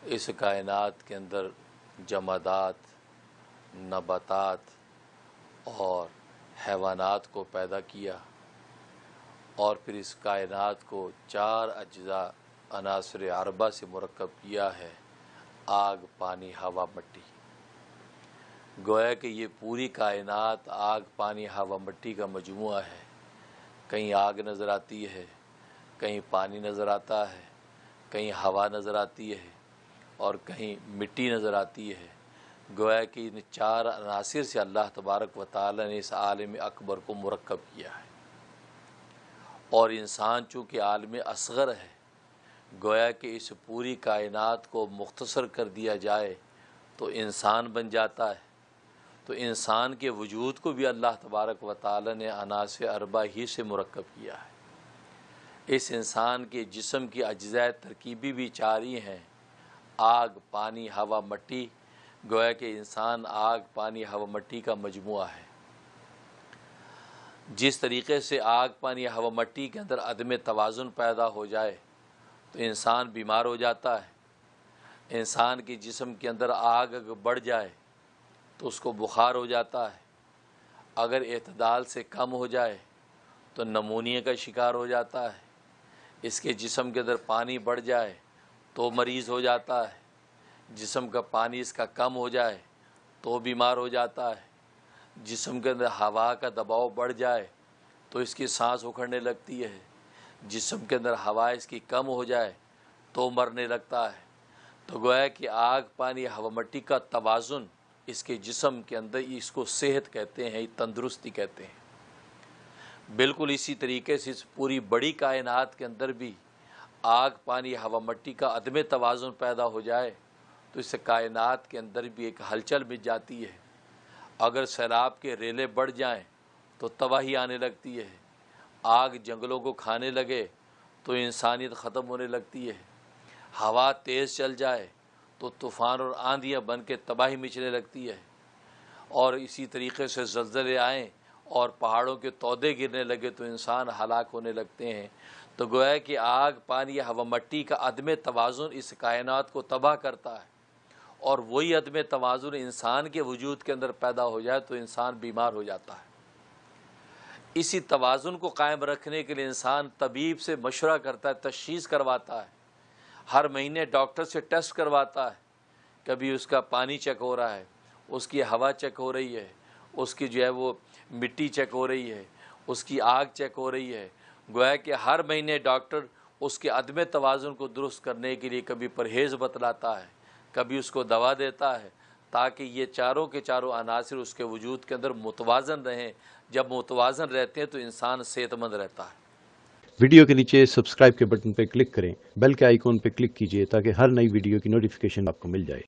اس کائنات کے اندر جمادات، نباتات اور حیوانات کو پیدا کیا، اور پھر اس کائنات کو 4 اجزاء عناصر اربعہ سے مرکب کیا ہے: آگ، پانی، ہوا، مٹی۔ گویا کہ یہ پوری کائنات آگ، پانی، ہوا، مٹی کا مجموعہ ہے۔ کہیں آگ نظر آتی ہے، کہیں پانی نظر آتا ہے، کہیں ہوا نظر آتی ہے اور کہیں مٹی نظر آتی ہے۔ گویا کہ ان 4 عناصر سے اللہ تبارک و تعالی نے اس عالم اکبر کو مرکب کیا ہے، اور انسان چونکہ عالم اصغر ہے، گویا کہ اس پوری کائنات کو مختصر کر دیا جائے تو انسان بن جاتا ہے۔ تو انسان کے وجود کو بھی اللہ تبارک و تعالی نے عناصر اربعہ ہی سے مرکب کیا ہے۔ اس انسان کے جسم کی اجزاء ترکیبی بھی 4 ہی ہیں: آگ، پانی، ہوا، مٹی۔ گویا کہ انسان آگ، پانی، ہوا، مٹی کا مجموعہ ہے۔ جس طریقے سے آگ، پانی، ہوا، مٹی کے اندر عدم توازن پیدا ہو جائے تو انسان بیمار ہو جاتا ہے۔ انسان کے جسم کے اندر آگ اگر بڑھ جائے تو اس کو بخار ہو جاتا ہے۔ اگر اعتدال سے کم ہو جائے تو نمونیا کا شکار ہو جاتا ہے۔ اس کے جسم کے اندر پانی بڑھ جائے تو مریض ہو جاتا ہے۔ جسم کا پانی اس کا کم ہو جائے تو بیمار ہو جاتا ہے۔ جسم کے اندر ہوا کا دباؤ بڑھ جائے تو اس کی سانس اکھڑنے لگتی ہے۔ جسم کے اندر ہوا اس کی کم ہو جائے تو مرنے لگتا ہے۔ تو گویا کہ آگ، پانی، ہوا، مٹی کا توازن اس کے جسم کے اندر، اس کو صحت کہتے ہیں، تندرستی کہتے ہیں۔ بالکل اسی طریقے سے اس پوری بڑی کائنات کے اندر بھی آگ، پانی، ہوا، مٹی کا عدم توازن پیدا ہو جائے تو اس کائنات کے اندر بھی ایک ہلچل مچ جاتی ہے۔ اگر سیلاب کے ریلے بڑھ جائیں تو تباہی آنے لگتی ہے۔ آگ جنگلوں کو کھانے لگے تو انسانیت ختم ہونے لگتی ہے۔ ہوا تیز چل جائے تو طوفان اور آندھیاں بن کے تباہی مچنے لگتی ہے، اور اسی طریقے سے زلزلے آئیں اور پہاڑوں کے تودے گرنے لگے تو انسان ہلاک ہونے لگتے ہیں۔ تو گویا کہ آگ، پانی، ہوا، مٹی کا عدم توازن اس کائنات کو تباہ کرتا ہے، اور وہی عدم توازن انسان کے وجود کے اندر پیدا ہو جائے تو انسان بیمار ہو جاتا ہے۔ اسی توازن کو قائم رکھنے کے لیے انسان طبیب سے مشورہ کرتا ہے، تشخیص کرواتا ہے، ہر مہینے ڈاکٹر سے ٹیسٹ کرواتا ہے۔ کبھی اس کا پانی چیک ہو رہا ہے، اس کی ہوا چیک ہو رہی ہے، اس کی وہ مٹی چیک ہو رہی ہے، اس کی آگ چیک ہو رہی ہے۔ گویا کہ ہر مہینے ڈاکٹر اس کے عدم توازن کو درست کرنے کے لیے کبھی پرہیز بتلاتا ہے، کبھی اس کو دوا دیتا ہے، تاکہ یہ چاروں کے چاروں عناصر اس کے وجود کے اندر متوازن رہیں۔ جب متوازن رہتے ہیں تو انسان صحت مند رہتا ہے۔ ویڈیو کے نیچے سبسکرائب کے بٹن پہ کلک کریں، بیل کے آئیکن پہ کلک کیجئے تاکہ ہر نئی ویڈیو کی نوٹیفیکیشن آپ کو مل جائے۔